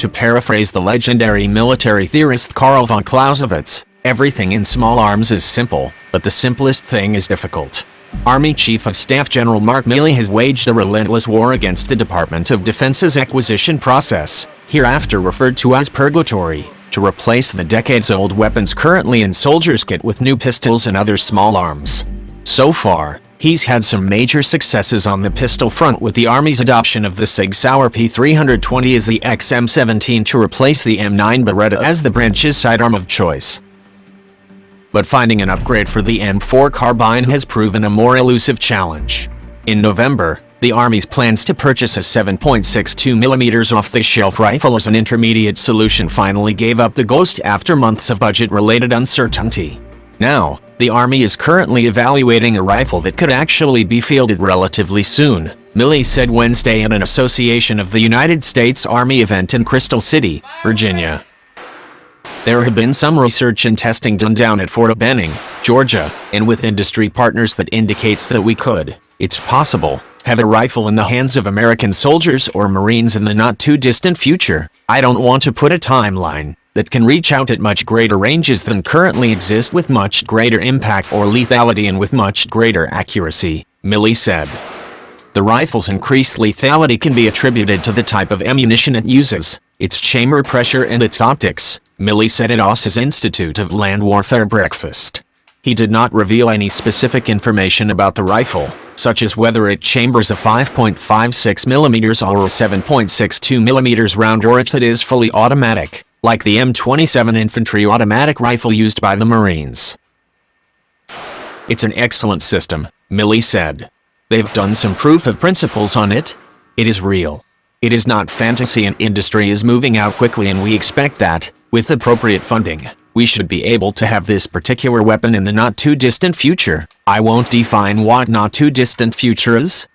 To paraphrase the legendary military theorist Carl von Clausewitz, everything in small arms is simple, but the simplest thing is difficult. Army Chief of Staff General Mark Milley has waged a relentless war against the Department of Defense's acquisition process, hereafter referred to as purgatory, to replace the decades-old weapons currently in soldiers' kit with new pistols and other small arms. So far, he's had some major successes on the pistol front, with the Army's adoption of the Sig Sauer P320 as the XM17 to replace the M9 Beretta as the branch's sidearm of choice. But finding an upgrade for the M4 Carbine has proven a more elusive challenge. In November, the Army's plans to purchase a 7.62mm off-the-shelf rifle as an intermediate solution finally gave up the ghost after months of budget-related uncertainty. Now, the Army is currently evaluating a rifle that could actually be fielded relatively soon, Milley said Wednesday at an Association of the United States Army event in Crystal City, Virginia. There have been some research and testing done down at Fort Benning, Georgia, and with industry partners that indicates that we could, it's possible, have a rifle in the hands of American soldiers or Marines in the not-too-distant future. I don't want to put a timeline that can reach out at much greater ranges than currently exist, with much greater impact or lethality and with much greater accuracy, Milley said. The rifle's increased lethality can be attributed to the type of ammunition it uses, its chamber pressure and its optics, Milley said at Aus's Institute of Land Warfare breakfast. He did not reveal any specific information about the rifle, such as whether it chambers a 5.56mm or a 7.62mm round, or if it is fully automatic, like the M27 infantry automatic rifle used by the Marines. It's an excellent system, Milley said. They've done some proof of principles on it. It is real. It is not fantasy, and industry is moving out quickly, and we expect that, with appropriate funding, we should be able to have this particular weapon in the not-too-distant future. I won't define what not-too-distant future is.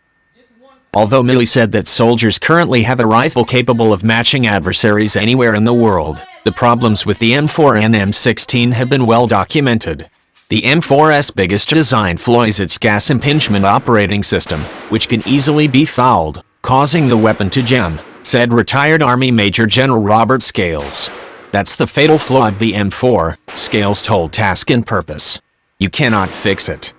Although Milley said that soldiers currently have a rifle capable of matching adversaries anywhere in the world, the problems with the M4 and M16 have been well documented. The M4's biggest design flaw is its gas impingement operating system, which can easily be fouled, causing the weapon to jam, said retired Army Major General Robert Scales. That's the fatal flaw of the M4, Scales told Task and Purpose. You cannot fix it.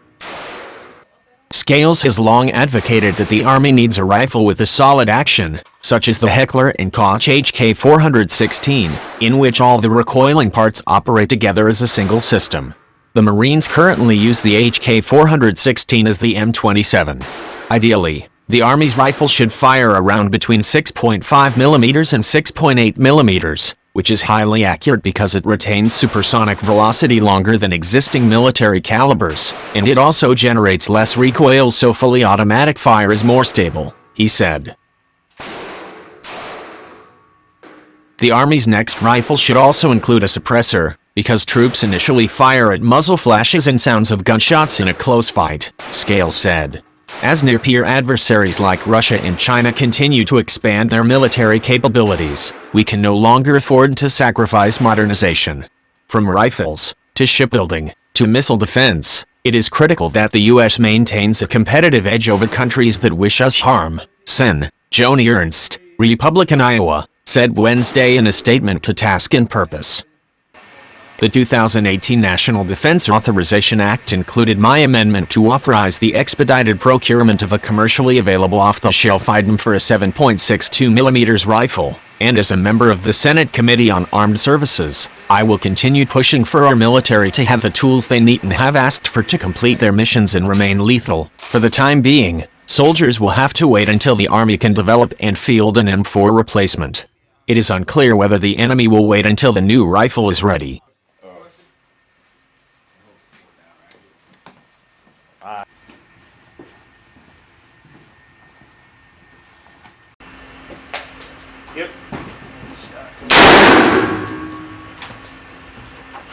Scales has long advocated that the Army needs a rifle with a solid action, such as the Heckler & Koch HK416, in which all the recoiling parts operate together as a single system. The Marines currently use the HK416 as the M27. Ideally, the Army's rifle should fire a round between 6.5mm and 6.8mm, which is highly accurate because it retains supersonic velocity longer than existing military calibers, and it also generates less recoil, so fully automatic fire is more stable, he said. The Army's next rifle should also include a suppressor, because troops initially fire at muzzle flashes and sounds of gunshots in a close fight, Scales said. As near-peer adversaries like Russia and China continue to expand their military capabilities, we can no longer afford to sacrifice modernization. From rifles, to shipbuilding, to missile defense, it is critical that the U.S. maintains a competitive edge over countries that wish us harm, Sen. Joni Ernst, Republican Iowa, said Wednesday in a statement to Task and Purpose. The 2018 National Defense Authorization Act included my amendment to authorize the expedited procurement of a commercially available off-the-shelf item for a 7.62mm rifle, and as a member of the Senate Committee on Armed Services, I will continue pushing for our military to have the tools they need and have asked for to complete their missions and remain lethal. For the time being, soldiers will have to wait until the Army can develop and field an M4 replacement. It is unclear whether the enemy will wait until the new rifle is ready. Yep.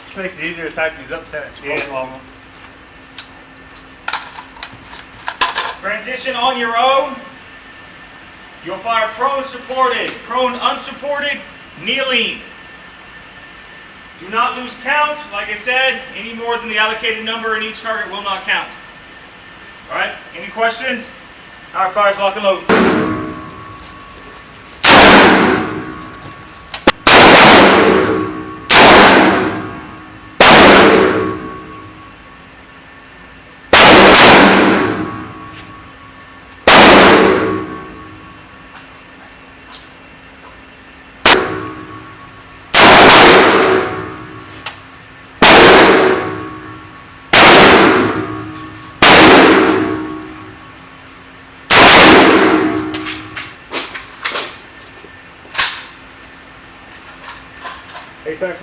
This makes it easier to type these up, send it straight along them. Transition on your own. You'll fire prone supported, prone unsupported, kneeling. Do not lose count. Like I said, any more than the allocated number in each target will not count. Alright, any questions? Alright, fires lock and load. Hey, sir.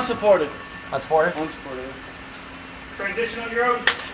Unsupported. Unsupported? Unsupported. Transition on your own.